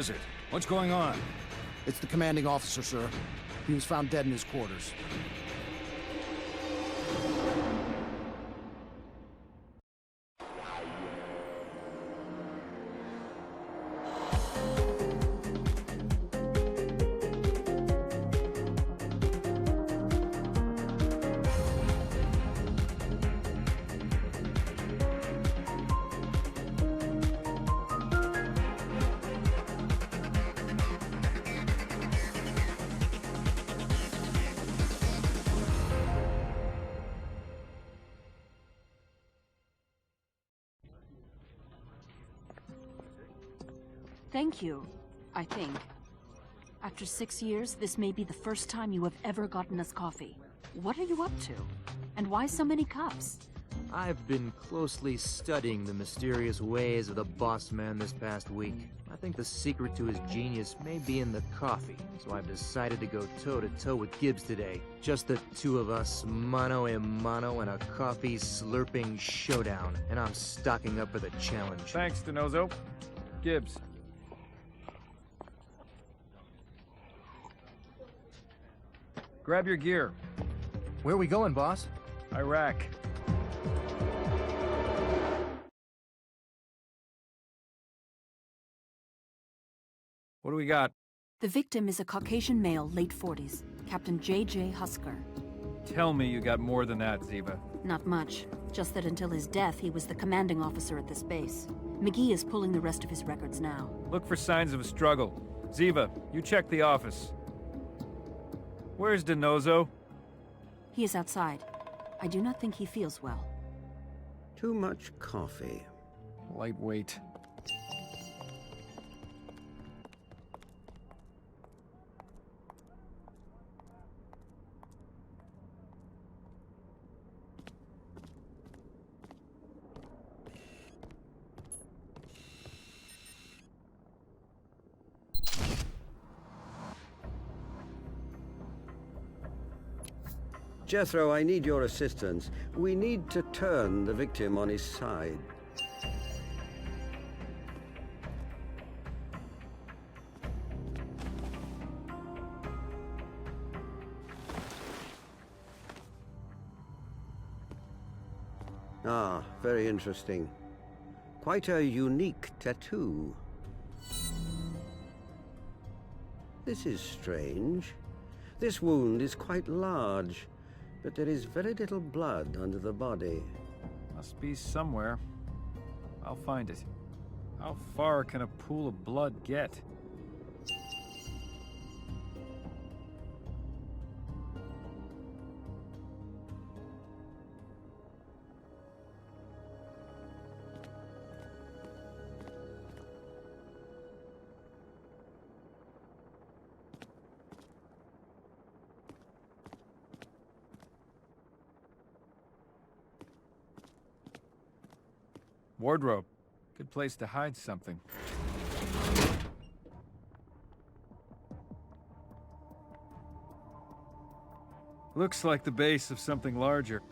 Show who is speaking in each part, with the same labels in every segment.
Speaker 1: is it? What's going on?
Speaker 2: It's the commanding officer, sir. He was found dead in his quarters.
Speaker 3: Thank you, I think. After 6 years, this may be the first time you have ever gotten us coffee. What are you up to? And why so many cups?
Speaker 4: I've been closely studying the mysterious ways of the boss man this past week. I think the secret to his genius may be in the coffee, so I've decided to go toe-to-toe with Gibbs today. Just the two of us, mano a mano, in a coffee slurping showdown, and I'm stocking up for the challenge.
Speaker 1: Thanks, Denozo. Gibbs. Grab your gear.
Speaker 4: Where are we going, boss?
Speaker 1: Iraq. What do we got?
Speaker 3: The victim is a Caucasian male, late 40s, Captain J.J. Husker.
Speaker 1: Tell me you got more than that, Ziva.
Speaker 3: Not much. Just that until his death, he was the commanding officer at this base. McGee is pulling the rest of his records now.
Speaker 1: Look for signs of a struggle. Ziva, you check the office. Where's Denozo?
Speaker 3: He is outside. I do not think he feels well.
Speaker 5: Too much coffee.
Speaker 1: Lightweight.
Speaker 5: Jethro, I need your assistance. We need to turn the victim on his side. Ah, very interesting. Quite a unique tattoo. This is strange. This wound is quite large, but there is very little blood under the body.
Speaker 1: Must be somewhere. I'll find it. How far can a pool of blood get? Wardrobe. Good place to hide something. Looks like the base of something larger.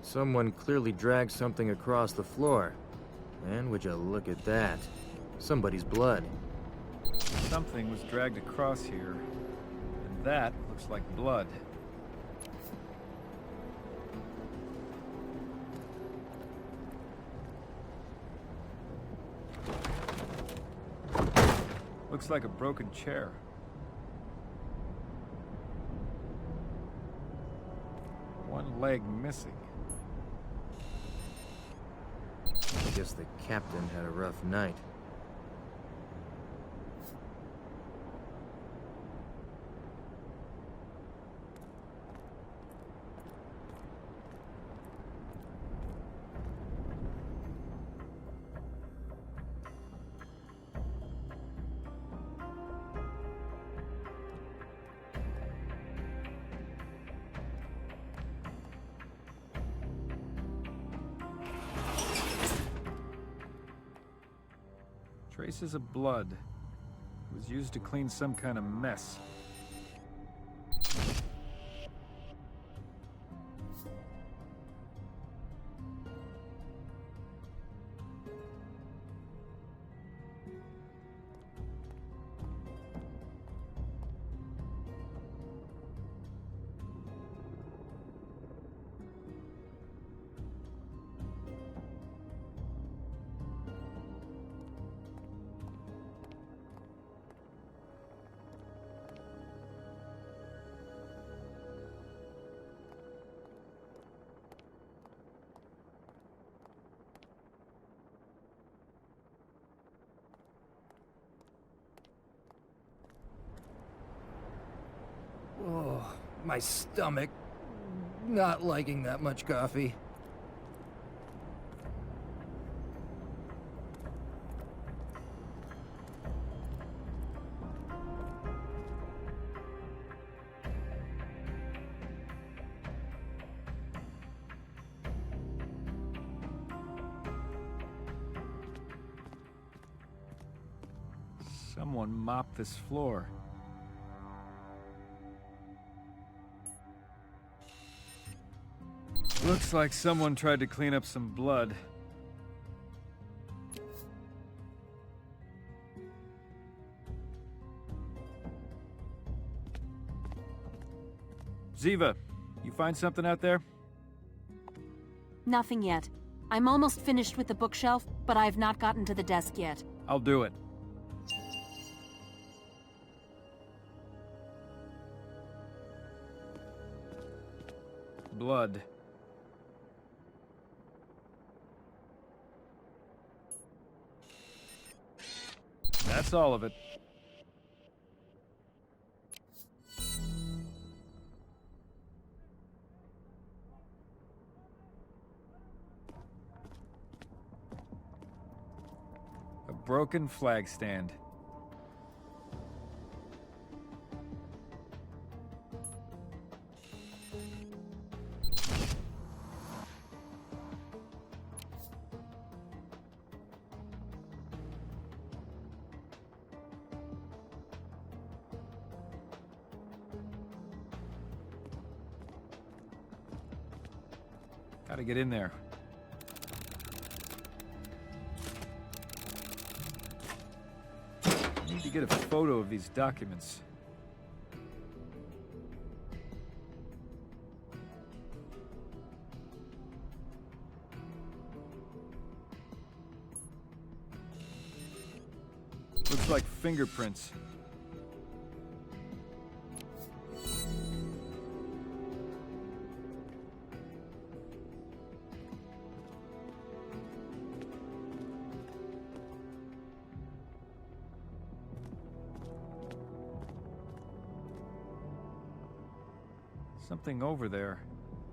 Speaker 4: Someone clearly dragged something across the floor. And would you look at that? Somebody's blood.
Speaker 1: Something was dragged across here, and that looks like blood. Looks like a broken chair. One leg missing.
Speaker 4: I guess the captain had a rough night.
Speaker 1: Traces of blood. It was used to clean some kind of mess.
Speaker 4: Oh, my stomach. Not liking that much coffee.
Speaker 1: Someone mopped this floor. Looks like someone tried to clean up some blood. Ziva, you find something out there?
Speaker 3: Nothing yet. I'm almost finished with the bookshelf, but I've not gotten to the desk yet.
Speaker 1: I'll do it. Blood. That's all of it. A broken flag stand. Gotta get in there. Need to get a photo of these documents. Looks like fingerprints. Something over there.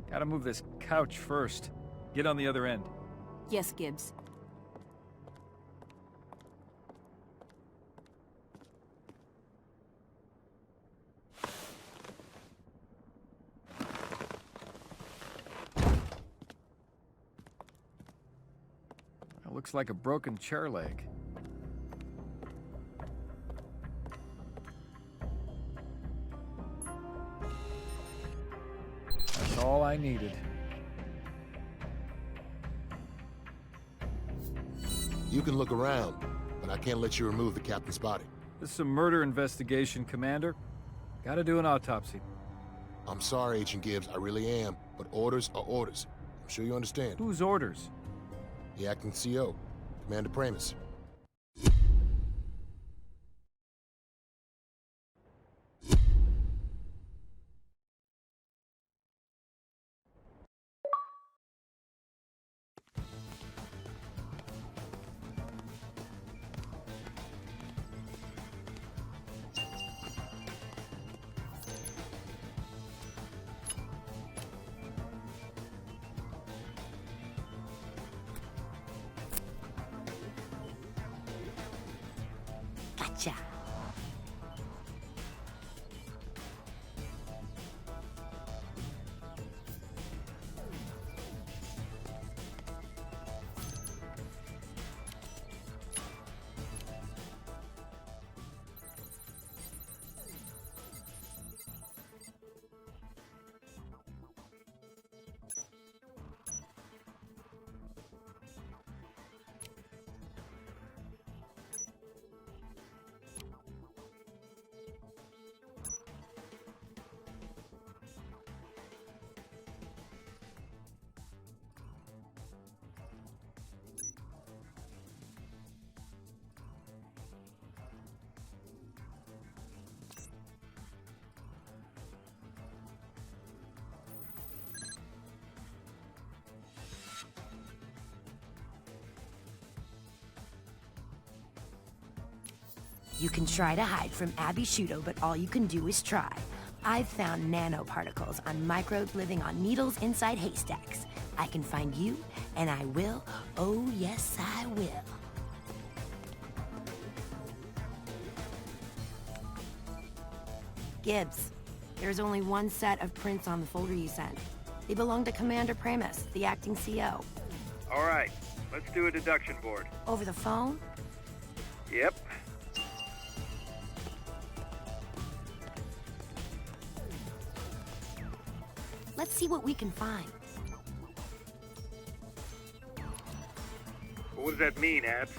Speaker 1: Gotta move this couch first. Get on the other end.
Speaker 3: Yes, Gibbs.
Speaker 1: It looks like a broken chair leg. That's all I needed.
Speaker 6: You can look around, but I can't let you remove the captain's body.
Speaker 1: This is a murder investigation, Commander. Gotta do an autopsy.
Speaker 6: I'm sorry, Agent Gibbs, I really am, but orders are orders. I'm sure you understand.
Speaker 1: Whose orders?
Speaker 6: The acting CO, Commander Pramus.
Speaker 3: Gotcha.
Speaker 7: You can try to hide from Abby Shudo, but all you can do is try. I've found nanoparticles on microbes living on needles inside haystacks. I can find you, and I will. Oh, yes, I will. Gibbs, there's only one set of prints on the folder you sent. They belong to Commander Pramus, the acting CO.
Speaker 1: All right, let's do a deduction board.
Speaker 7: Over the phone?
Speaker 1: Yep.
Speaker 7: Let's see what we can find.
Speaker 1: What does that mean, Abs?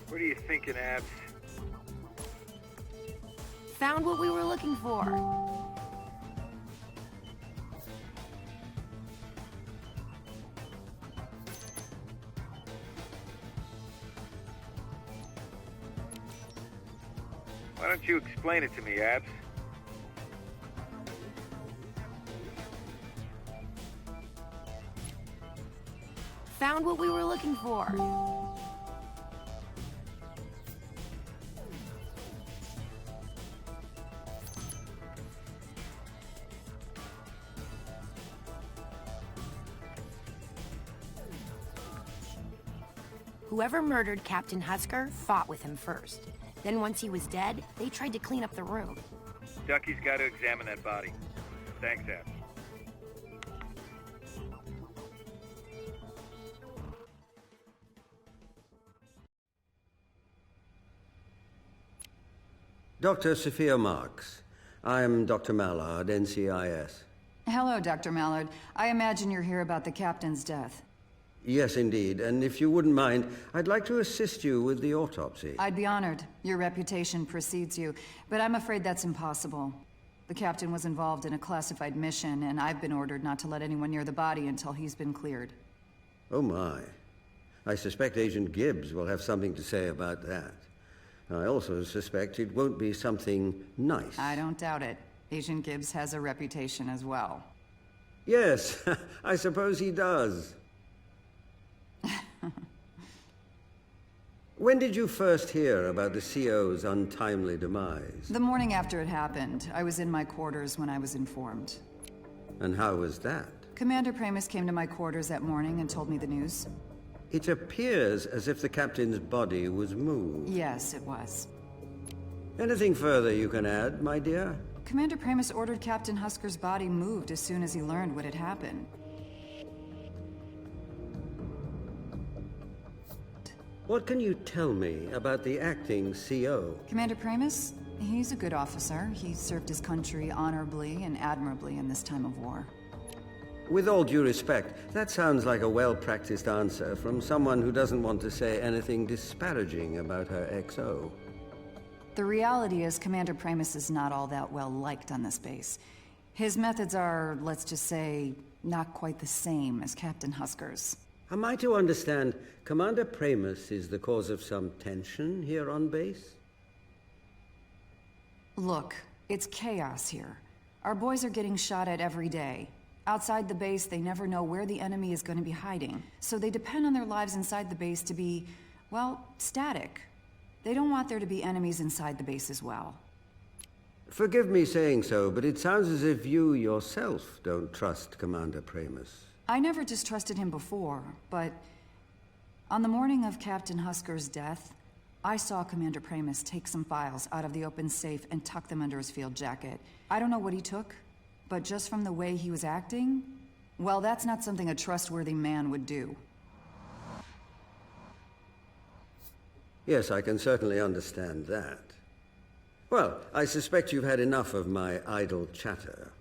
Speaker 1: What are you thinking, Abs?
Speaker 7: Found what we were looking for.
Speaker 1: Why don't you explain it to me, Abs?
Speaker 7: Found what we were looking for. Whoever murdered Captain Husker fought with him first. Then once he was dead, they tried to clean up the room.
Speaker 1: Ducky's got to examine that body. Thanks, Abs.
Speaker 5: Dr. Sophia Marks. I'm Dr. Mallard, NCIS.
Speaker 8: Hello, Dr. Mallard. I imagine you're here about the captain's death.
Speaker 5: Yes, indeed. And if you wouldn't mind, I'd like to assist you with the autopsy.
Speaker 8: I'd be honored. Your reputation precedes you, but I'm afraid that's impossible. The captain was involved in a classified mission, and I've been ordered not to let anyone near the body until he's been cleared.
Speaker 5: Oh, my. I suspect Agent Gibbs will have something to say about that. I also suspect it won't be something nice.
Speaker 8: I don't doubt it. Agent Gibbs has a reputation as well.
Speaker 5: Yes, I suppose he does. When did you first hear about the CO's untimely demise?
Speaker 8: The morning after it happened, I was in my quarters when I was informed.
Speaker 5: And how was that?
Speaker 8: Commander Pramus came to my quarters that morning and told me the news.
Speaker 5: It appears as if the captain's body was moved.
Speaker 8: Yes, it was.
Speaker 5: Anything further you can add, my dear?
Speaker 8: Commander Pramus ordered Captain Husker's body moved as soon as he learned what had happened.
Speaker 5: What can you tell me about the acting CO?
Speaker 8: Commander Pramus? He's a good officer. He served his country honorably and admirably in this time of war.
Speaker 5: With all due respect, that sounds like a well-practiced answer from someone who doesn't want to say anything disparaging about her XO.
Speaker 8: The reality is Commander Pramus is not all that well liked on this base. His methods are, let's just say, not quite the same as Captain Husker's.
Speaker 5: Am I to understand Commander Pramus is the cause of some tension here on base?
Speaker 8: Look, it's chaos here. Our boys are getting shot at every day. Outside the base, they never know where the enemy is going to be hiding, so they depend on their lives inside the base to be, well, static. They don't want there to be enemies inside the base as well.
Speaker 5: Forgive me saying so, but it sounds as if you yourself don't trust Commander Pramus.
Speaker 8: I never distrusted him before, but on the morning of Captain Husker's death, I saw Commander Pramus take some files out of the open safe and tuck them under his field jacket. I don't know what he took, but just from the way he was acting, well, that's not something a trustworthy man would do.
Speaker 5: Yes, I can certainly understand that. Well, I suspect you've had enough of my idle chatter.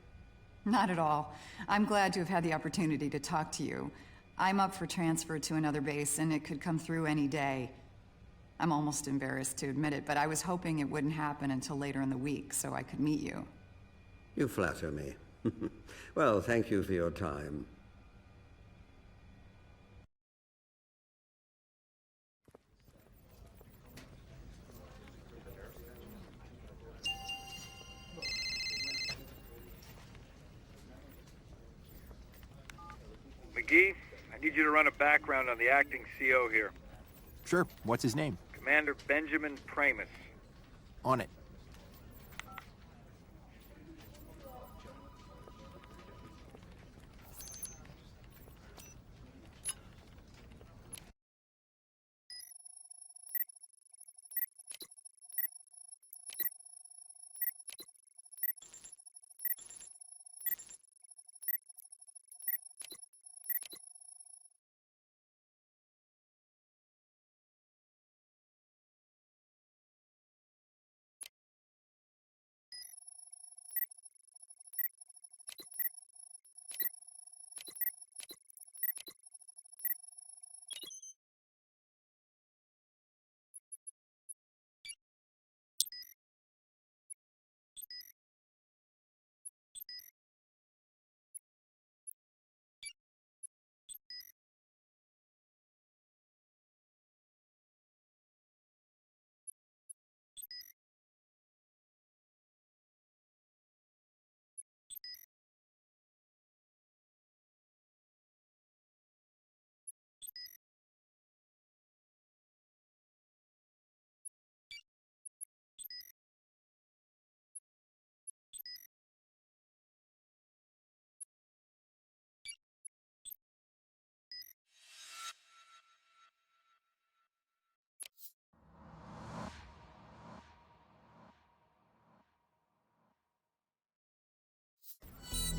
Speaker 8: Not at all. I'm glad to have had the opportunity to talk to you. I'm up for transfer to another base, and it could come through any day. I'm almost embarrassed to admit it, but I was hoping it wouldn't happen until later in the week so I could meet you.
Speaker 5: You flatter me. Well, thank you for your time.
Speaker 1: McGee, I need you to run a background on the acting CO here.
Speaker 9: Sure. What's his name?
Speaker 1: Commander Benjamin Primus.
Speaker 9: On it.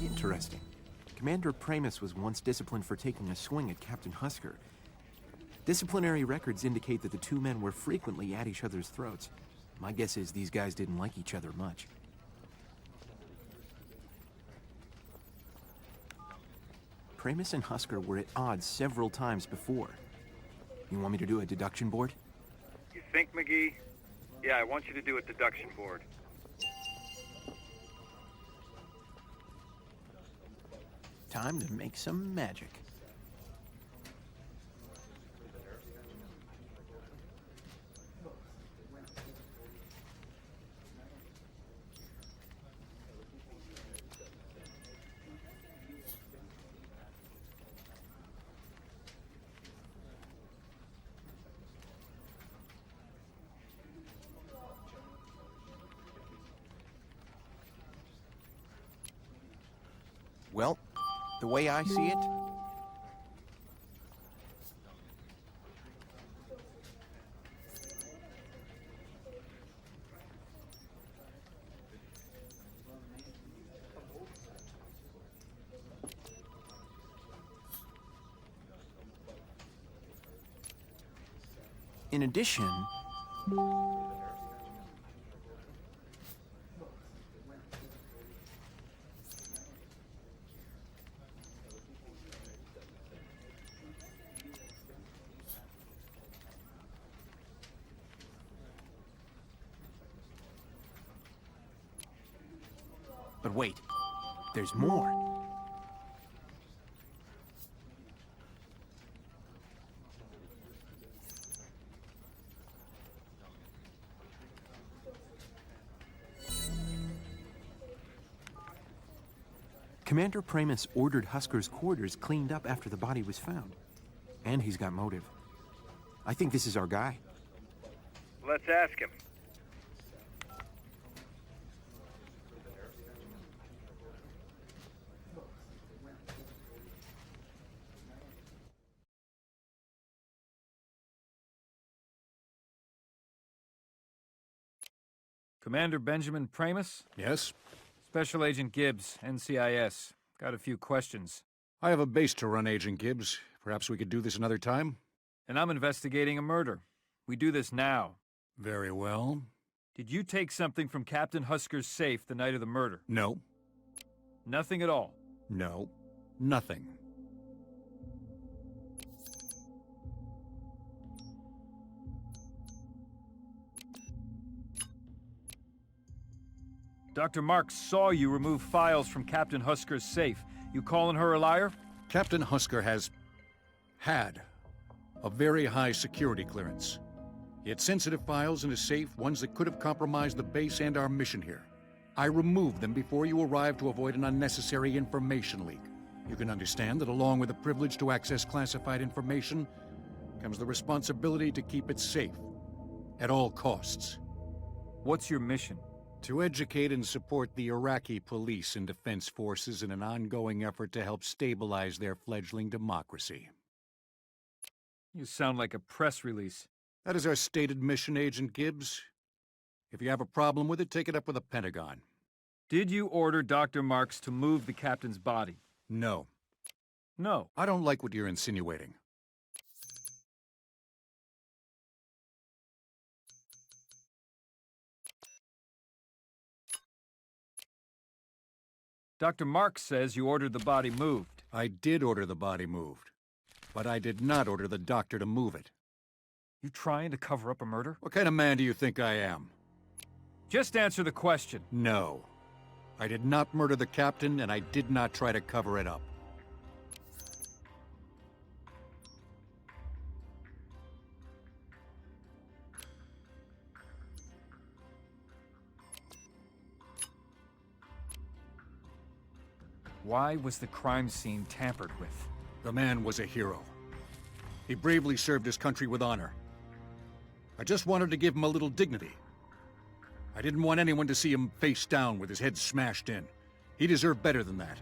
Speaker 9: Interesting. Commander Primus was once disciplined for taking a swing at Captain Husker. Disciplinary records indicate that the two men were frequently at each other's throats. My guess is these guys didn't like each other much. Primus and Husker were at odds several times before. You want me to do a deduction board?
Speaker 1: You think, McGee? Yeah, I want you to do a deduction board.
Speaker 9: Time to make some magic. Well, the way I see it, in addition, but wait, there's more. Commander Primus ordered Husker's quarters cleaned up after the body was found. And he's got motive. I think this is our guy.
Speaker 1: Let's ask him. Commander Benjamin Primus?
Speaker 10: Yes?
Speaker 1: Special Agent Gibbs, NCIS. Got a few questions.
Speaker 10: I have a base to run, Agent Gibbs. Perhaps we could do this another time?
Speaker 1: And I'm investigating a murder. We do this now.
Speaker 10: Very well.
Speaker 1: Did you take something from Captain Husker's safe the night of the murder?
Speaker 10: No.
Speaker 1: Nothing at all?
Speaker 10: No. Nothing.
Speaker 1: Dr. Marks saw you remove files from Captain Husker's safe. You calling her a liar?
Speaker 10: Captain Husker has had a very high security clearance. He had sensitive files in his safe, ones that could have compromised the base and our mission here. I removed them before you arrived to avoid an unnecessary information leak. You can understand that along with the privilege to access classified information comes the responsibility to keep it safe, at all costs.
Speaker 1: What's your mission?
Speaker 10: To educate and support the Iraqi police and defense forces in an ongoing effort to help stabilize their fledgling democracy.
Speaker 1: You sound like a press release.
Speaker 10: That is our stated mission, Agent Gibbs. If you have a problem with it, take it up with the Pentagon.
Speaker 1: Did you order Dr. Marks to move the captain's body?
Speaker 10: No.
Speaker 1: No.
Speaker 10: I don't like what you're insinuating.
Speaker 1: Dr. Marks says you ordered the body moved.
Speaker 10: I did order the body moved, but I did not order the doctor to move it.
Speaker 1: You trying to cover up a murder?
Speaker 10: What kind of man do you think I am?
Speaker 1: Just answer the question.
Speaker 10: No. I did not murder the captain, and I did not try to cover it up.
Speaker 1: Why was the crime scene tampered with?
Speaker 10: The man was a hero. He bravely served his country with honor. I just wanted to give him a little dignity. I didn't want anyone to see him face down with his head smashed in. He deserved better than that.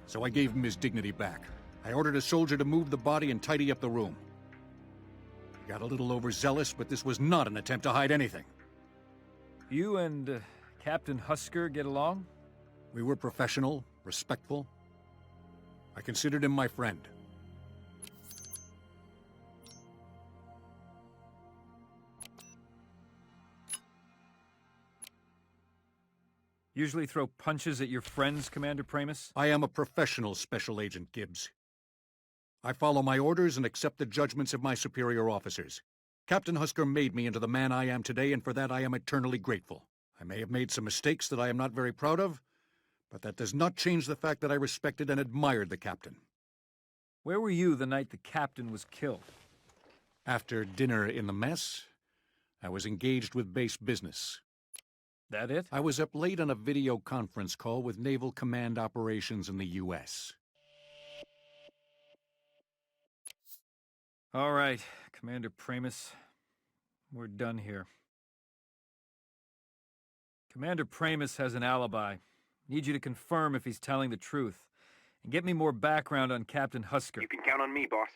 Speaker 10: So I gave him his dignity back. I ordered a soldier to move the body and tidy up the room. He got a little overzealous, but this was not an attempt to hide anything.
Speaker 1: You and Captain Husker get along?
Speaker 10: We were professional, respectful. I considered him my friend.
Speaker 1: Usually throw punches at your friends, Commander Pramus?
Speaker 10: I am a professional, Special Agent Gibbs. I follow my orders and accept the judgments of my superior officers. Captain Husker made me into the man I am today, and for that I am eternally grateful. I may have made some mistakes that I am not very proud of, but that does not change the fact that I respected and admired the captain.
Speaker 1: Where were you the night the captain was killed?
Speaker 10: After dinner in the mess, I was engaged with base business.
Speaker 1: That it?
Speaker 10: I was up late on a video conference call with Naval Command operations in the U.S.
Speaker 1: All right, Commander Pramus. We're done here. Commander Pramus has an alibi. Need you to confirm if he's telling the truth. And get me more background on Captain Husker.
Speaker 9: You can count on me, boss.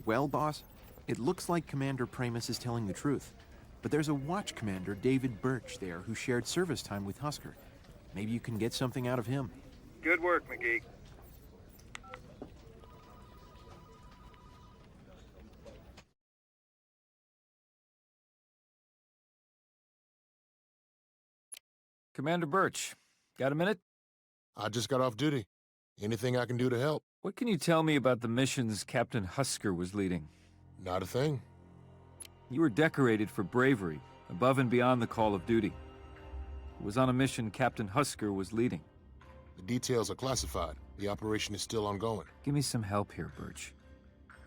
Speaker 9: Well, boss, it looks like Commander Pramus is telling the truth. But there's a watch commander, David Birch, there who shared service time with Husker. Maybe you can get something out of him.
Speaker 1: Good work, McGee. Commander Birch, got a minute?
Speaker 6: I just got off duty. Anything I can do to help?
Speaker 1: What can you tell me about the missions Captain Husker was leading?
Speaker 6: Not a thing.
Speaker 1: You were decorated for bravery, above and beyond the call of duty. It was on a mission Captain Husker was leading.
Speaker 6: The details are classified. The operation is still ongoing.
Speaker 1: Give me some help here, Birch.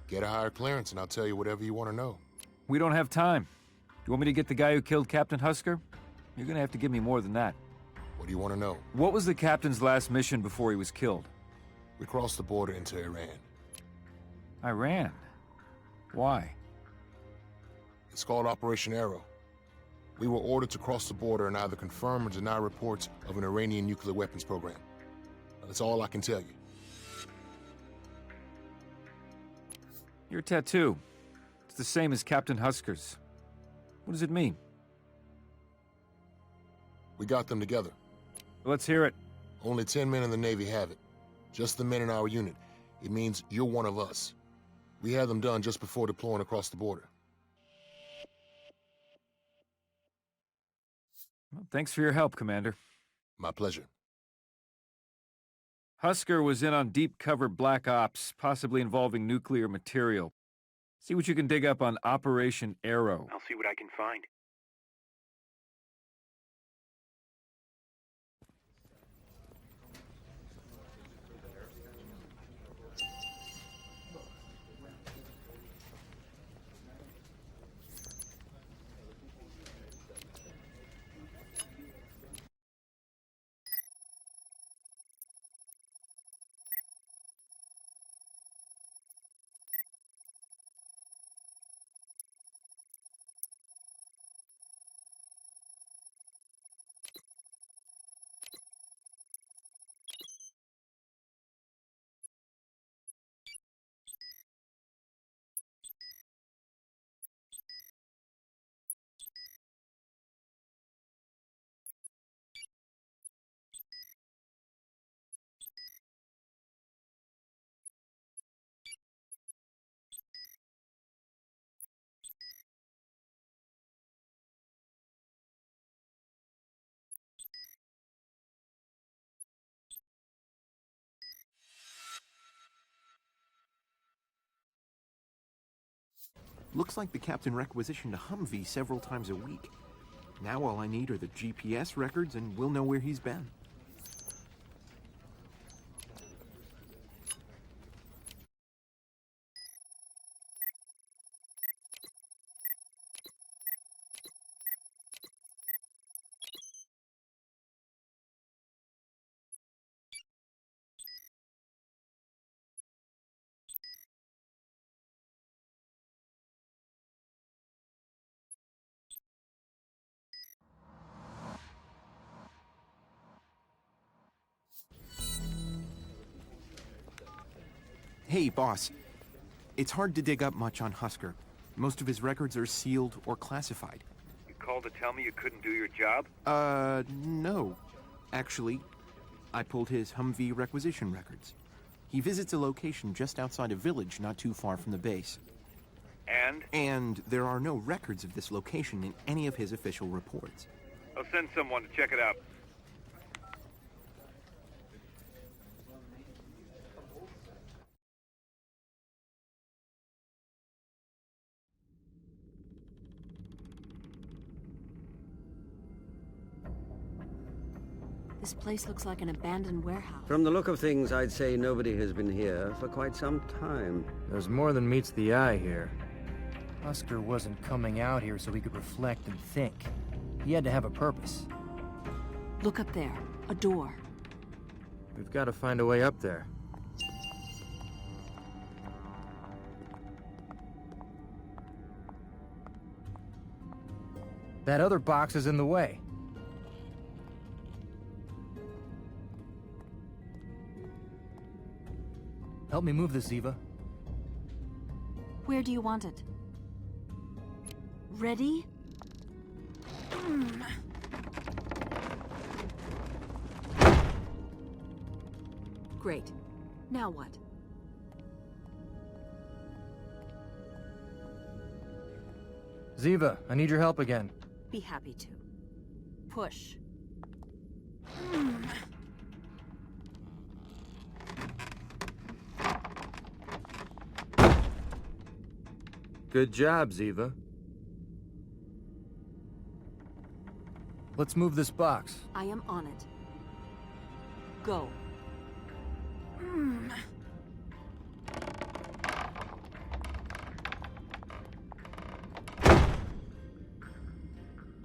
Speaker 6: Get a higher clearance and I'll tell you whatever you want to know.
Speaker 1: We don't have time. You want me to get the guy who killed Captain Husker? You're gonna have to give me more than that.
Speaker 6: What do you want to know?
Speaker 1: What was the captain's last mission before he was killed?
Speaker 6: We crossed the border into Iran.
Speaker 1: Iran? Why?
Speaker 6: It's called Operation Arrow. We were ordered to cross the border and either confirm or deny reports of an Iranian nuclear weapons program. That's all I can tell you.
Speaker 1: Your tattoo. It's the same as Captain Husker's. What does it mean?
Speaker 6: We got them together.
Speaker 1: Let's hear it.
Speaker 6: Only 10 men in the Navy have it. Just the men in our unit. It means you're one of us. We had them done just before deploying across the border.
Speaker 1: Well, thanks for your help, Commander.
Speaker 6: My pleasure.
Speaker 1: Husker was in on deep cover black ops, possibly involving nuclear material. See what you can dig up on Operation Arrow.
Speaker 9: I'll see what I can find. Looks like the captain requisitioned a Humvee several times a week. Now all I need are the GPS records and we'll know where he's been. Hey, boss. It's hard to dig up much on Husker. Most of his records are sealed or classified.
Speaker 1: You called to tell me you couldn't do your job?
Speaker 9: No. Actually, I pulled his Humvee requisition records. He visits a location just outside a village not too far from the base.
Speaker 1: And?
Speaker 9: And there are no records of this location in any of his official reports.
Speaker 1: I'll send someone to check it out.
Speaker 3: This place looks like an abandoned warehouse.
Speaker 5: From the look of things, I'd say nobody has been here for quite some time.
Speaker 4: There's more than meets the eye here. Husker wasn't coming out here so he could reflect and think. He had to have a purpose.
Speaker 3: Look up there. A door.
Speaker 4: We've got to find a way up there. That other box is in the way. Help me move this, Ziva.
Speaker 3: Where do you want it? Ready? Great. Now what?
Speaker 11: Ziva, I need your help again.
Speaker 3: Be happy to. Push.
Speaker 4: Good job, Ziva.
Speaker 11: Let's move this box.
Speaker 3: I am on it. Go.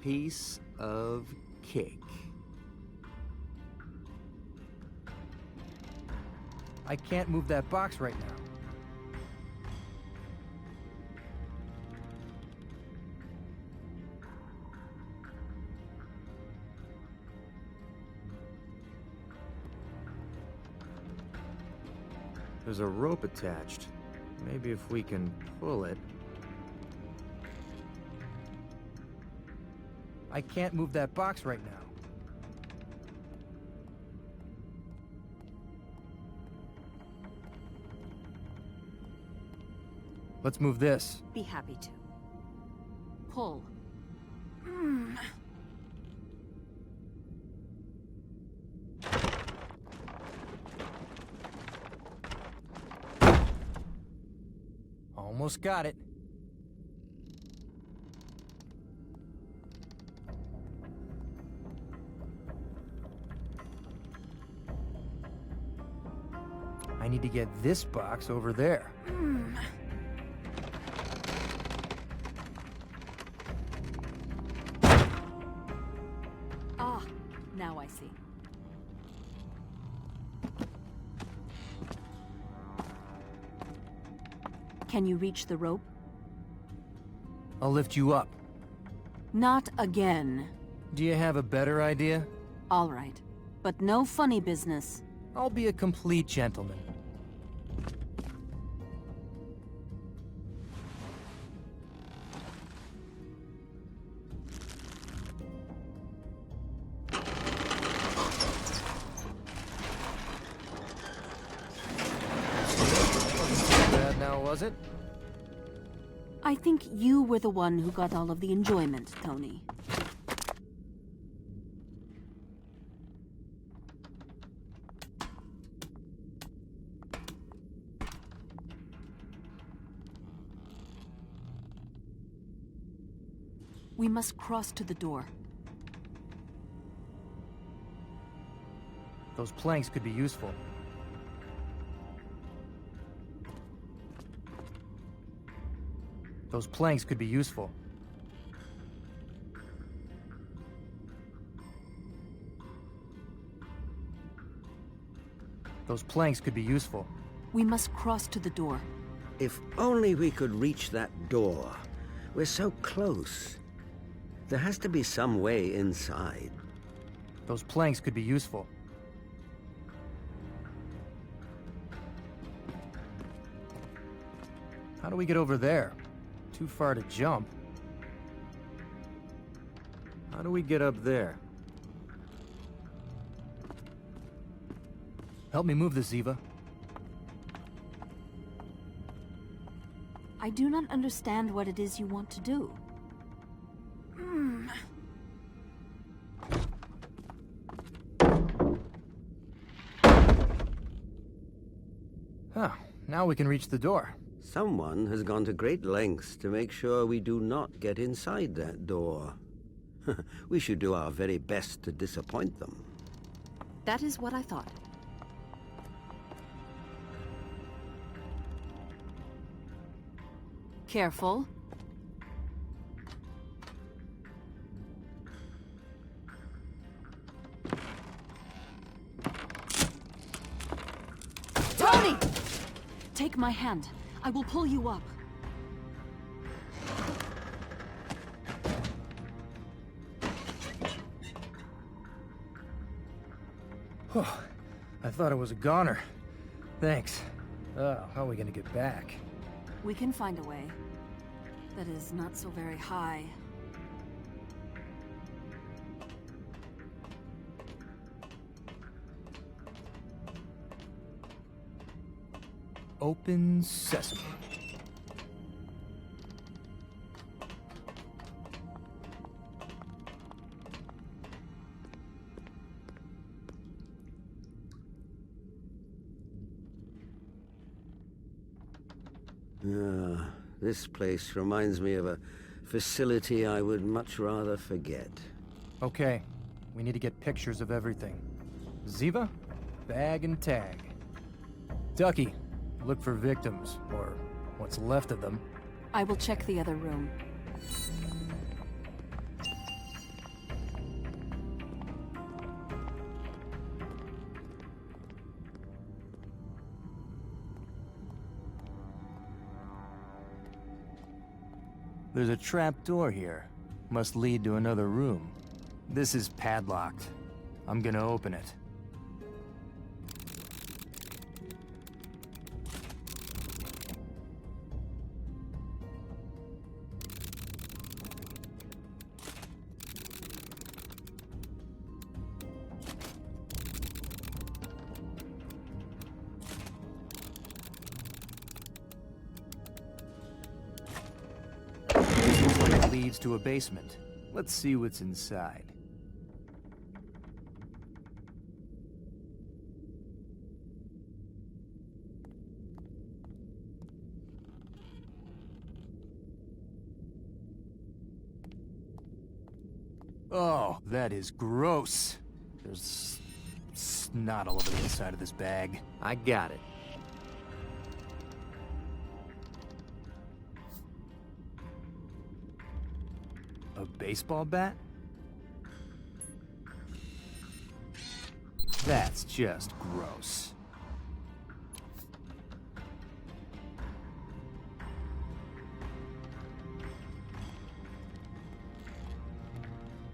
Speaker 4: Piece of cake.
Speaker 11: I can't move that box right now.
Speaker 4: There's a rope attached. Maybe if we can pull it.
Speaker 11: I can't move that box right now. Let's move this.
Speaker 3: Be happy to. Pull.
Speaker 11: Almost got it. I need to get this box over there.
Speaker 3: Ah, now I see. Can you reach the rope?
Speaker 11: I'll lift you up.
Speaker 3: Not again.
Speaker 11: Do you have a better idea?
Speaker 3: All right, but no funny business.
Speaker 11: I'll be a complete gentleman. Bad now, was it?
Speaker 3: I think you were the one who got all of the enjoyment, Tony. We must cross to the door.
Speaker 11: Those planks could be useful. Those planks could be useful. Those planks could be useful.
Speaker 3: We must cross to the door.
Speaker 5: If only we could reach that door. We're so close. There has to be some way inside.
Speaker 11: Those planks could be useful. How do we get over there? Too far to jump.
Speaker 4: How do we get up there?
Speaker 11: Help me move this, Ziva.
Speaker 3: I do not understand what it is you want to do.
Speaker 11: Huh, now we can reach the door.
Speaker 5: Someone has gone to great lengths to make sure we do not get inside that door. We should do our very best to disappoint them.
Speaker 3: That is what I thought. Careful. Tony! Take my hand. I will pull you up.
Speaker 11: Oh, I thought it was a goner. Thanks. How are we gonna get back?
Speaker 3: We can find a way. That is not so very high.
Speaker 11: Open sesame.
Speaker 5: This place reminds me of a facility I would much rather forget.
Speaker 11: Okay, we need to get pictures of everything. Ziva, bag and tag. Ducky, look for victims, or what's left of them.
Speaker 3: I will check the other room.
Speaker 11: There's a trap door here. Must lead to another room. This is padlocked. I'm gonna open it. Leads to a basement. Let's see what's inside. Oh, that is gross. There's snot all over the inside of this bag.
Speaker 4: I got it.
Speaker 11: A baseball bat? That's just gross.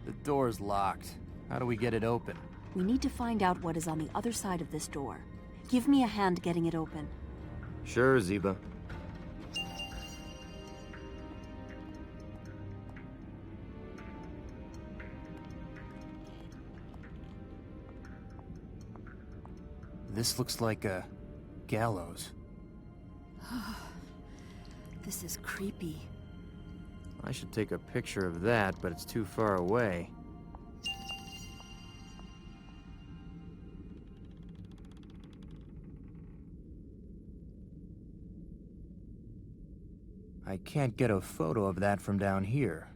Speaker 11: The door's locked. How do we get it open?
Speaker 3: We need to find out what is on the other side of this door. Give me a hand getting it open.
Speaker 4: Sure, Ziba.
Speaker 11: This looks like a gallows.
Speaker 3: This is creepy.
Speaker 4: I should take a picture of that, but it's too far away.
Speaker 11: I can't get a photo of that from down here.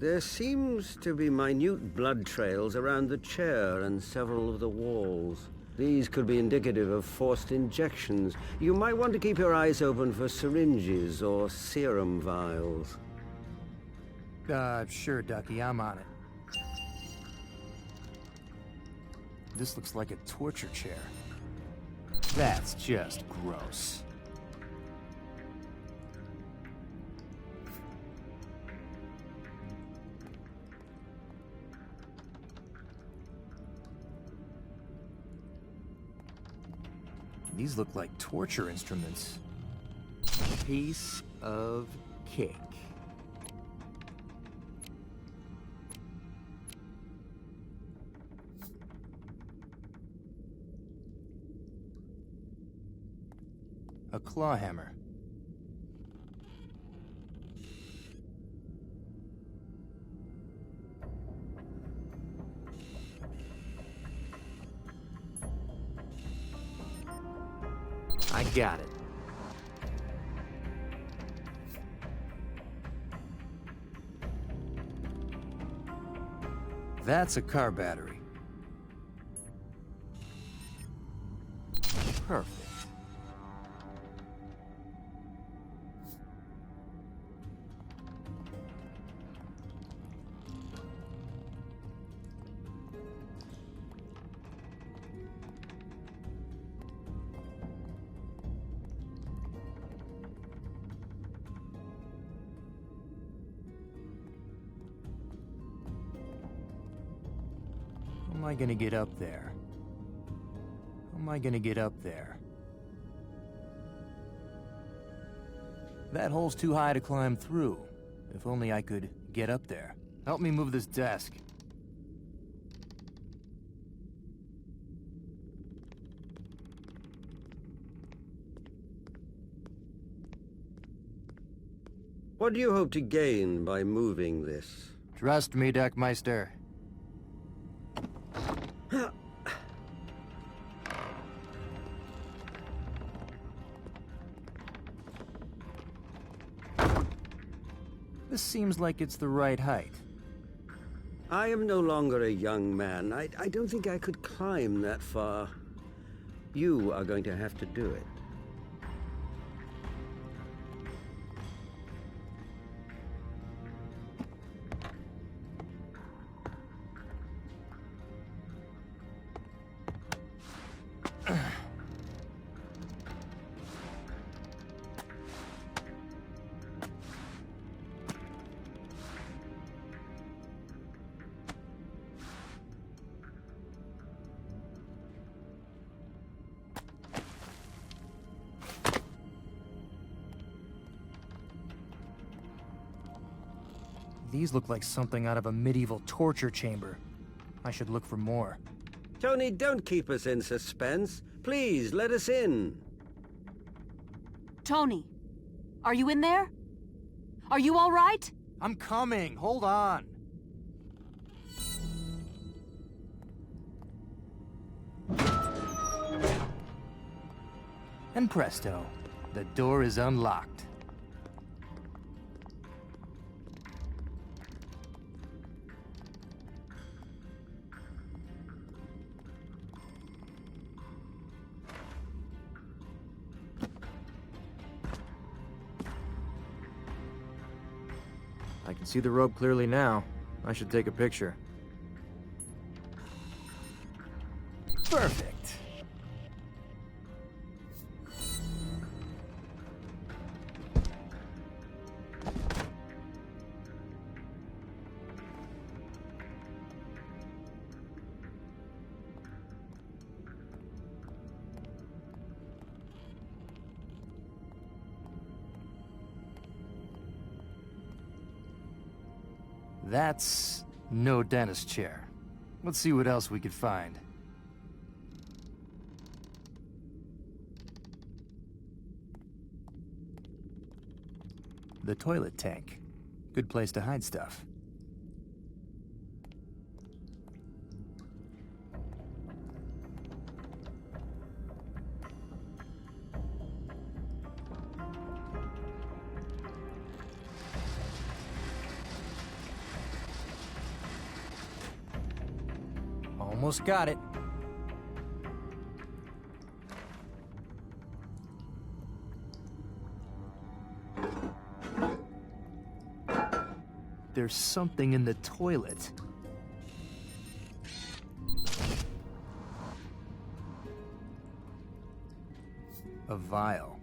Speaker 5: There seems to be minute blood trails around the chair and several of the walls. These could be indicative of forced injections. You might want to keep your eyes open for syringes or serum vials.
Speaker 11: Sure, Ducky, I'm on it. This looks like a torture chair. That's just gross. These look like torture instruments.
Speaker 4: Piece of cake.
Speaker 11: A claw hammer.
Speaker 4: I got it.
Speaker 11: That's a car battery. Perfect. How am I gonna get up there? am I gonna get up there? That hole's too high to climb through. If only I could get up there. Help me move this desk.
Speaker 5: What do you hope to gain by moving this?
Speaker 11: Trust me, Deckmeister. This seems like it's the right height.
Speaker 5: I am no longer a young man. I don't think I could climb that far. You are going to have to do it.
Speaker 11: These look like something out of a medieval torture chamber. I should look for more.
Speaker 5: Tony, don't keep us in suspense. Please, let us in.
Speaker 3: Tony, are you in there? Are you all right?
Speaker 11: I'm coming. Hold on. And presto, the door is unlocked.
Speaker 4: I can see the rope clearly now. I should take a picture.
Speaker 11: Perfect. That's no dentist chair. Let's see what else we could find. The toilet tank. Good place to hide stuff. Almost got it. There's something in the toilet. A vial.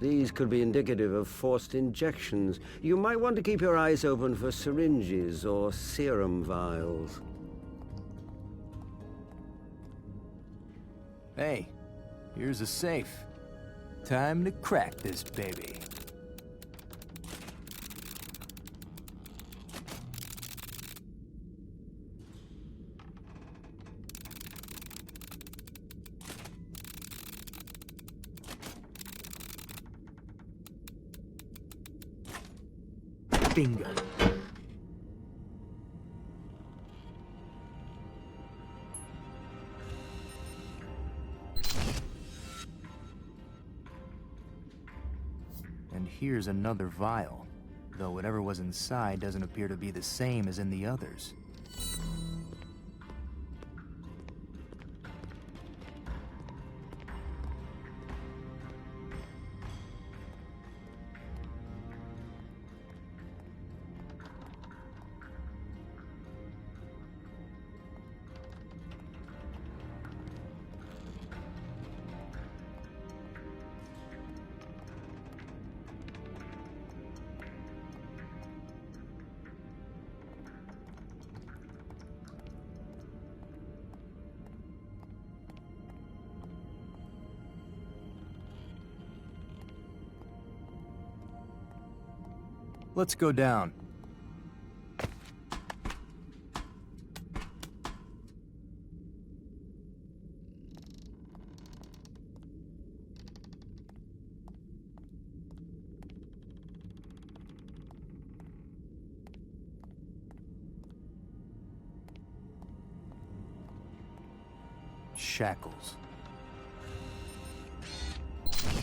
Speaker 5: These could be indicative of forced injections. You might want to keep your eyes open for syringes or serum vials.
Speaker 11: Hey, here's a safe. Time to crack this baby. Bingo. And here's another vial, though whatever was inside doesn't appear to be the same as in the others. Let's go down. Shackles.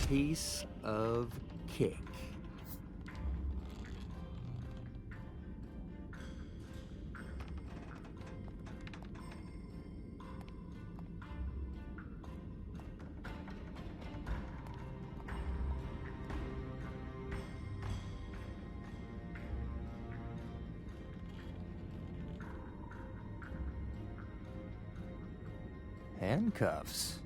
Speaker 4: Piece of cake.
Speaker 11: Handcuffs.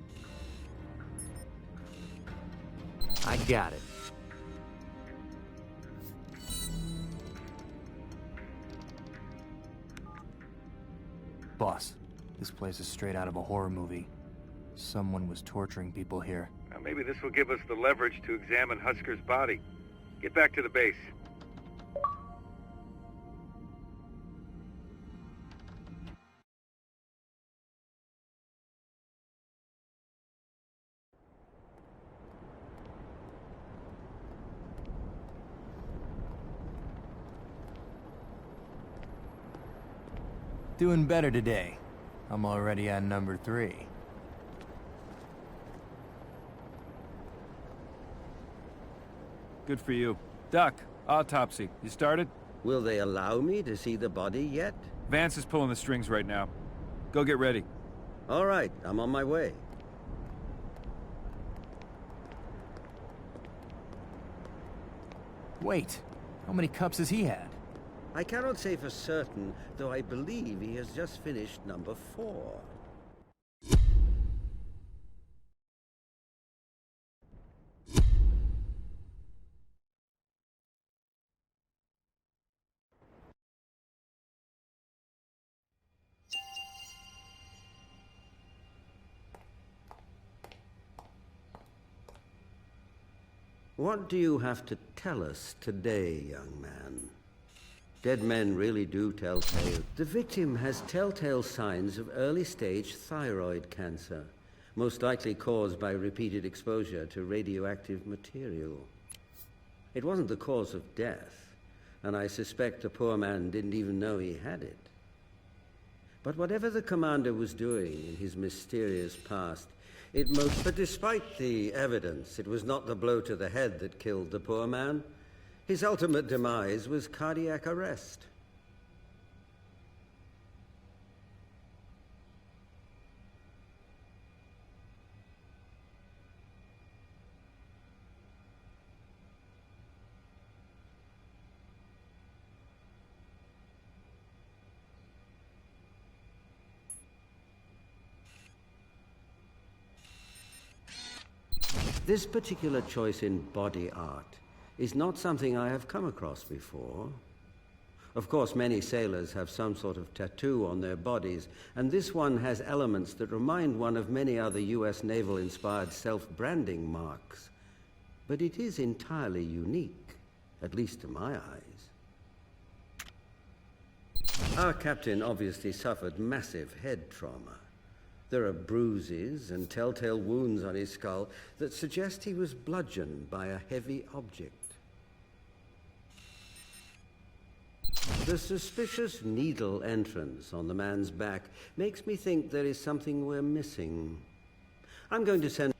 Speaker 4: I got it.
Speaker 11: Boss, this place is straight out of a horror movie. Someone was torturing people here.
Speaker 1: Now maybe this will give us the leverage to examine Husker's body. Get back to the base.
Speaker 11: Doing better today. I'm already on number 3.
Speaker 1: Good for you. Duck, autopsy. You started?
Speaker 5: Will they allow me to see the body yet?
Speaker 1: Vance is pulling the strings right now. Go get ready.
Speaker 5: All right, I'm on my way.
Speaker 11: Wait, how many cups has he had?
Speaker 5: I cannot say for certain, though I believe he has just finished number 4. What do you have to tell us today, young man? Dead men really do tell tales. The victim has telltale signs of early-stage thyroid cancer, most likely caused by repeated exposure to radioactive material. It wasn't the cause of death, and I suspect the poor man didn't even know he had it. But whatever the commander was doing in his mysterious past, but despite the evidence, it was not the blow to the head that killed the poor man. His ultimate demise was cardiac arrest. This particular choice in body art is not something I have come across before. Of course, many sailors have some sort of tattoo on their bodies, and this one has elements that remind one of many other U.S. naval-inspired self-branding marks. But it is entirely unique, at least to my eyes. Our captain obviously suffered massive head trauma. There are bruises and telltale wounds on his skull that suggest he was bludgeoned by a heavy object. The suspicious needle entrance on the man's back makes me think there is something we're missing. I'm going to send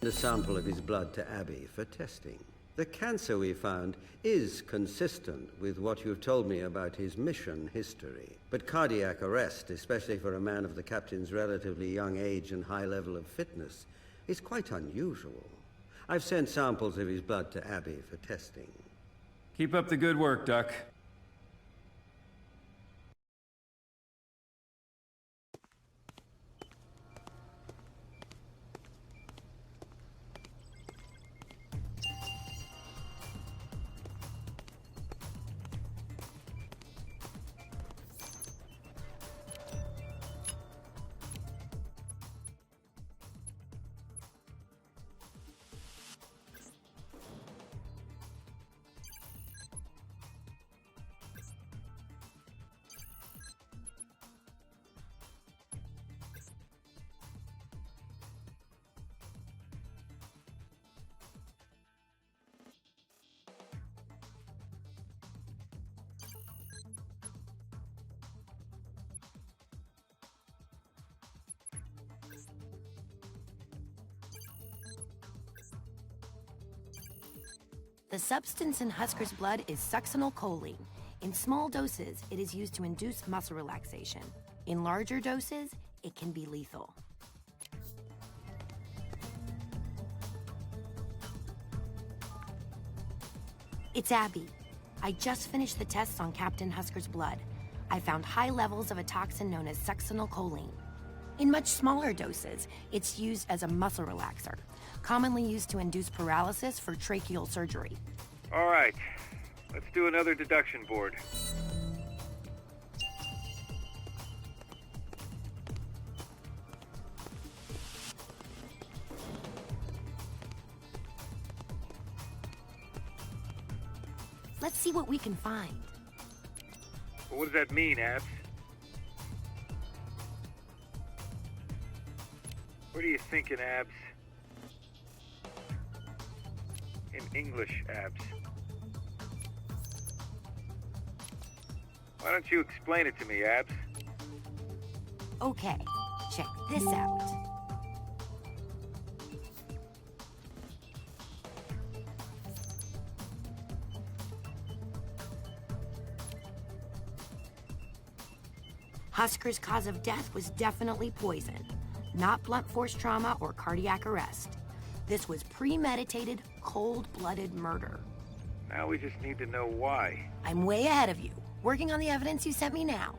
Speaker 5: a sample of his blood to Abby for testing. The cancer we found is consistent with what you've told me about his mission history. But cardiac arrest, especially for a man of the captain's relatively young age and high level of fitness, is quite unusual. I've sent samples of his blood to Abby for testing.
Speaker 1: Keep up the good work, Duck.
Speaker 7: The substance in Husker's blood is succinylcholine. In small doses, it is used to induce muscle relaxation. In larger doses, it can be lethal. It's Abby. I just finished the tests on Captain Husker's blood. I found high levels of a toxin known as succinylcholine. In much smaller doses, it's used as a muscle relaxer, commonly used to induce paralysis for tracheal surgery.
Speaker 1: All right, let's do another deduction board.
Speaker 7: Let's see what we can find.
Speaker 1: Well, what does that mean, Abs? What are you thinking, Abs? In English, Abs. Why don't you explain it to me, Abs?
Speaker 7: Okay, check this out. Husker's cause of death was definitely poison, not blunt force trauma or cardiac arrest. This was premeditated, cold-blooded murder.
Speaker 1: Now we just need to know why.
Speaker 7: I'm way ahead of you, working on the evidence you sent me now.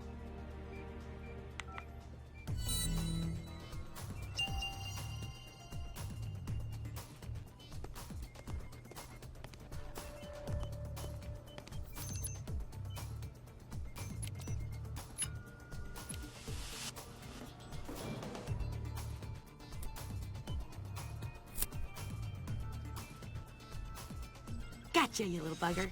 Speaker 7: Gotcha, you little bugger.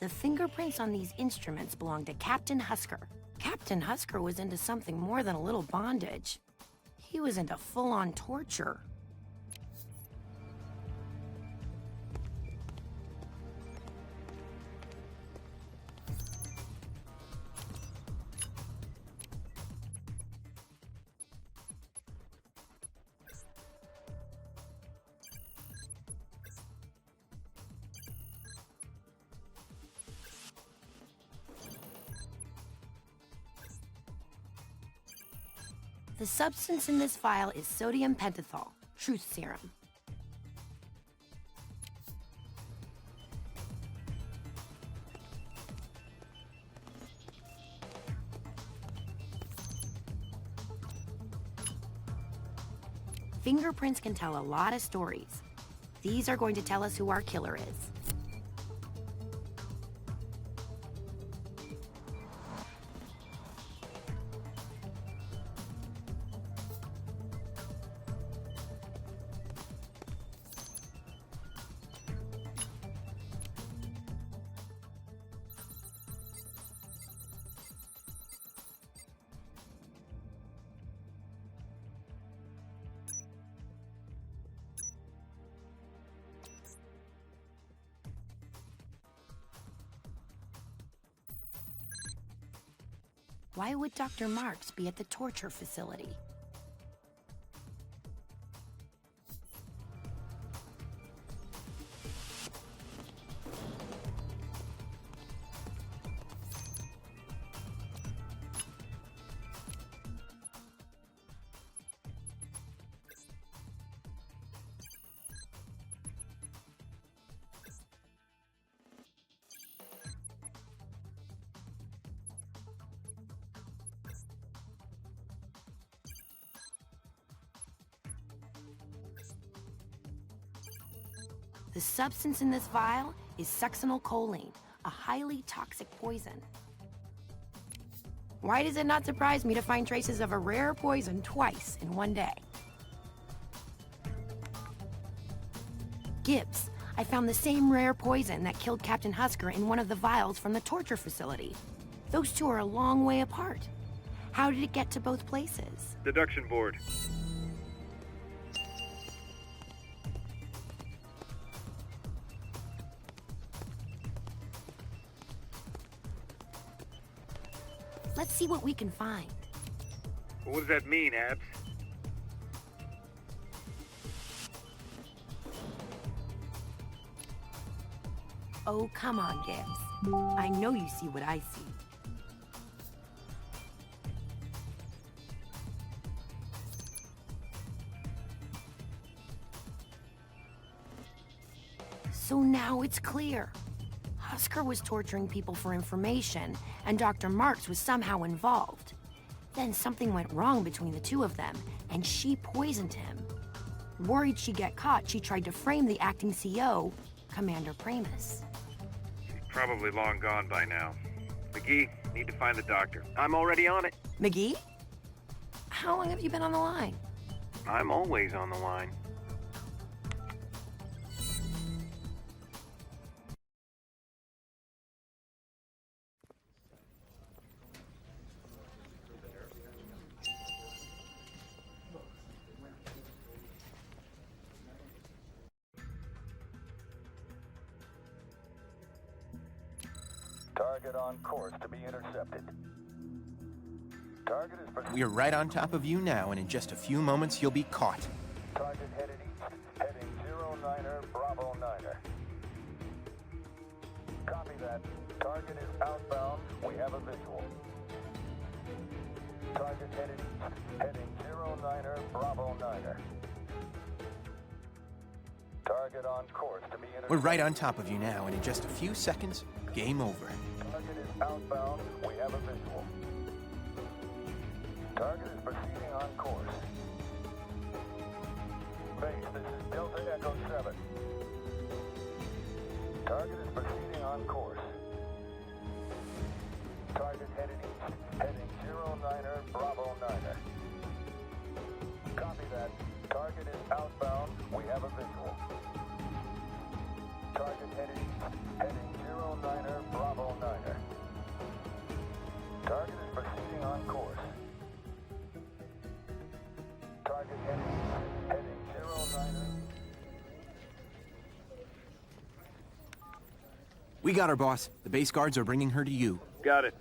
Speaker 7: The fingerprints on these instruments belong to Captain Husker. Captain Husker was into something more than a little bondage. He was into full-on torture. The substance in this vial is sodium pentothal, truth serum. Fingerprints can tell a lot of stories. These are going to tell us who our killer is. Why would Dr. Marks be at the torture facility? The substance in this vial is succinylcholine, a highly toxic poison. Why does it not surprise me to find traces of a rare poison twice in one day? Gibbs, I found the same rare poison that killed Captain Husker in one of the vials from the torture facility. Those two are a long way apart. How did it get to both places?
Speaker 1: Deduction board.
Speaker 7: Let's see what we can find.
Speaker 1: What does that mean, Abs?
Speaker 7: Oh, come on, Gibbs. I know you see what I see. So now it's clear. Husker was torturing people for information, and Dr. Marks was somehow involved. Then something went wrong between the two of them, and she poisoned him. Worried she'd get caught, she tried to frame the acting CO, Commander Pramus.
Speaker 1: He's probably long gone by now. McGee, need to find the doctor. I'm already on it.
Speaker 7: McGee? How long have you been on the line?
Speaker 1: I'm always on the line.
Speaker 12: Target on course to be intercepted. Target is
Speaker 9: We are right on top of you now, and in just a few moments you'll be caught.
Speaker 12: Target headed east, heading 09er, Bravo 9er. Copy that. Target is outbound. We have a visual. Target headed east, heading 09er, Bravo 9er. Target on course to be intercepted.
Speaker 9: We're right on top of you now, and in just a few seconds, game over.
Speaker 12: Target is outbound. We have a visual. Target is proceeding on course. Base, this is Delta Echo 7. Target is proceeding on course. Target headed east, heading 09er, Bravo 9er. Copy that. Target is outbound. We have a visual. Target headed east, heading 09er, Bravo 9er. Target is proceeding on course. Target heading east, heading 09er.
Speaker 9: We got her, boss. The base guards are bringing her to you.
Speaker 1: Got it.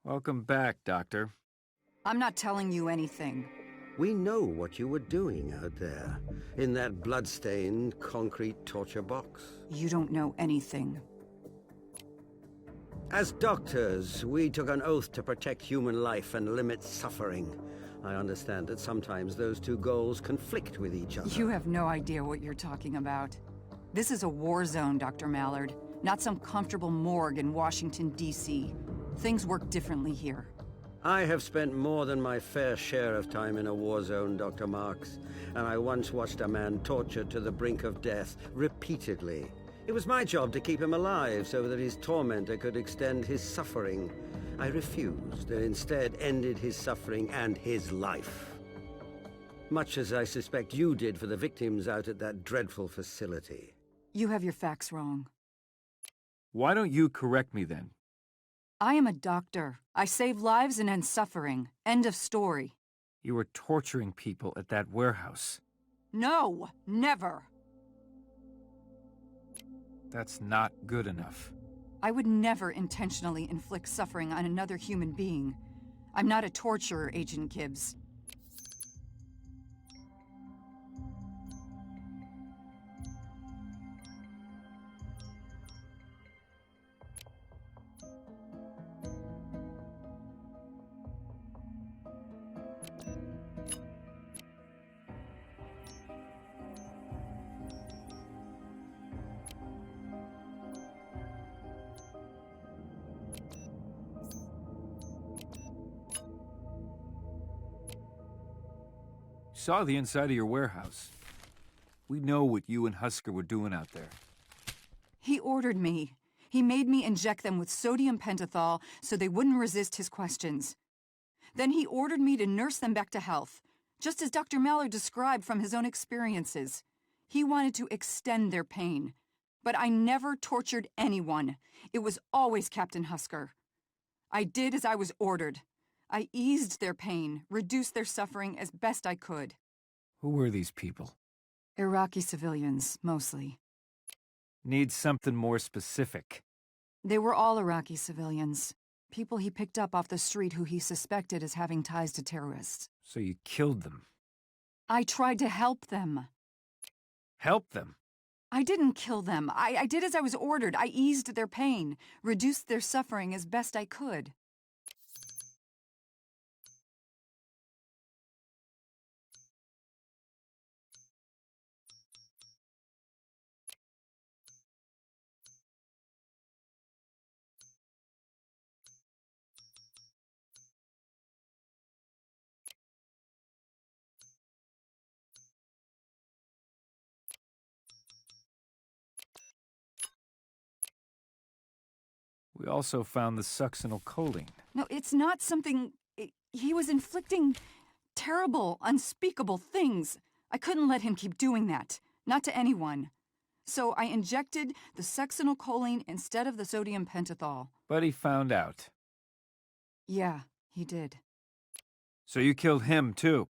Speaker 1: Welcome back, Doctor.
Speaker 8: I'm not telling you anything.
Speaker 5: We know what you were doing out there, in that blood-stained concrete torture box.
Speaker 8: You don't know anything.
Speaker 5: As doctors, we took an oath to protect human life and limit suffering. I understand that sometimes those two goals conflict with each other.
Speaker 8: You have no idea what you're talking about. This is a war zone, Dr. Mallard, not some comfortable morgue in Washington, D.C. Things work differently here.
Speaker 5: I have spent more than my fair share of time in a war zone, Dr. Marks, and I once watched a man tortured to the brink of death repeatedly. It was my job to keep him alive so that his tormentor could extend his suffering. I refused and instead ended his suffering and his life. Much as I suspect you did for the victims out at that dreadful facility.
Speaker 8: You have your facts wrong.
Speaker 1: Why don't you correct me then?
Speaker 8: I am a doctor. I save lives and end suffering. End of story.
Speaker 1: You were torturing people at that warehouse.
Speaker 8: No, never.
Speaker 1: That's not good enough.
Speaker 8: I would never intentionally inflict suffering on another human being. I'm not a torturer, Agent Gibbs.
Speaker 1: Saw the inside of your warehouse. We know what you and Husker were doing out there.
Speaker 8: He ordered me. He made me inject them with sodium pentothal so they wouldn't resist his questions. Then he ordered me to nurse them back to health, just as Dr. Mallard described from his own experiences. He wanted to extend their pain. But I never tortured anyone. It was always Captain Husker. I did as I was ordered. I eased their pain, reduced their suffering as best I could.
Speaker 1: Who were these people?
Speaker 8: Iraqi civilians, mostly.
Speaker 1: Need something more specific.
Speaker 8: They were all Iraqi civilians. People he picked up off the street who he suspected as having ties to terrorists.
Speaker 1: So you killed them.
Speaker 8: I tried to help them.
Speaker 1: Help them?
Speaker 8: I didn't kill them. I did as I was ordered. I eased their pain, reduced their suffering as best I could.
Speaker 1: We also found the succinylcholine.
Speaker 8: No, it's not something... He was inflicting terrible, unspeakable things. I couldn't let him keep doing that. Not to anyone. So I injected the succinylcholine instead of the sodium pentothal.
Speaker 1: But he found out.
Speaker 8: Yeah, he did.
Speaker 1: So you killed him, too?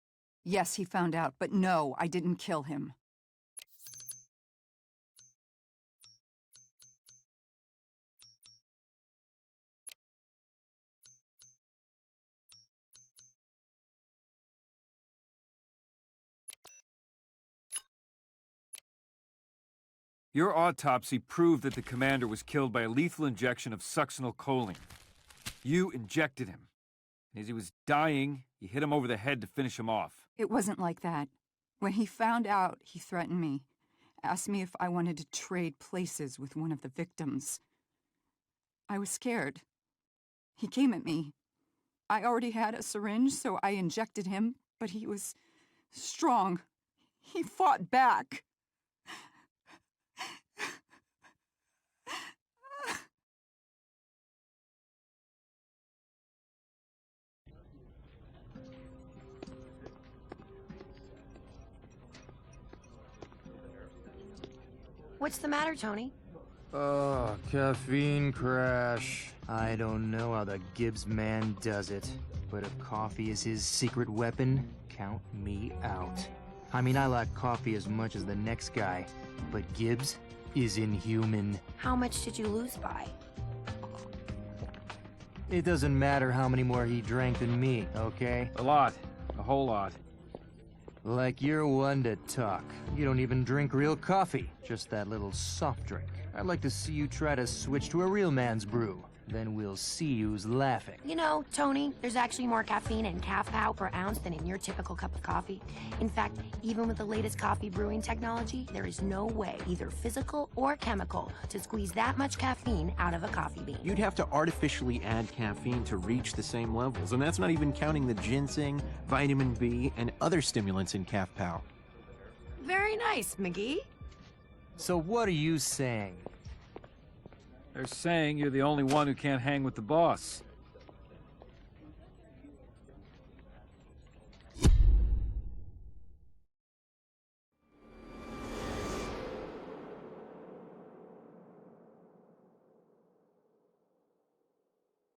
Speaker 8: Yes, he found out, but no, I didn't kill him.
Speaker 1: Your autopsy proved that the commander was killed by a lethal injection of succinylcholine. You injected him. As he was dying, you hit him over the head to finish him off.
Speaker 8: It wasn't like that. When he found out, he threatened me. Asked me if I wanted to trade places with one of the victims. I was scared. He came at me. I already had a syringe, so I injected him, but he was strong. He fought back.
Speaker 7: What's the matter, Tony?
Speaker 11: Oh, caffeine crash.
Speaker 4: I don't know how the Gibbs man does it, but if coffee is his secret weapon, count me out. I mean, I like coffee as much as the next guy, but Gibbs is inhuman.
Speaker 7: How much did you lose by?
Speaker 4: It doesn't matter how many more he drank than me, okay?
Speaker 1: A lot. A whole lot.
Speaker 4: Like you're one to talk. You don't even drink real coffee, just that little soft drink. I'd like to see you try to switch to a real man's brew. Then we'll see who's laughing.
Speaker 7: You know, Tony, there's actually more caffeine in calf cow per ounce than in your typical cup of coffee. In fact, even with the latest coffee brewing technology, there is no way, either physical or chemical, to squeeze that much caffeine out of a coffee bean.
Speaker 9: You'd have to artificially add caffeine to reach the same levels, and that's not even counting the ginseng, vitamin B, and other stimulants in calf cow.
Speaker 7: Very nice, McGee.
Speaker 4: So what are you saying?
Speaker 1: They're saying you're the only one who can't hang with the boss.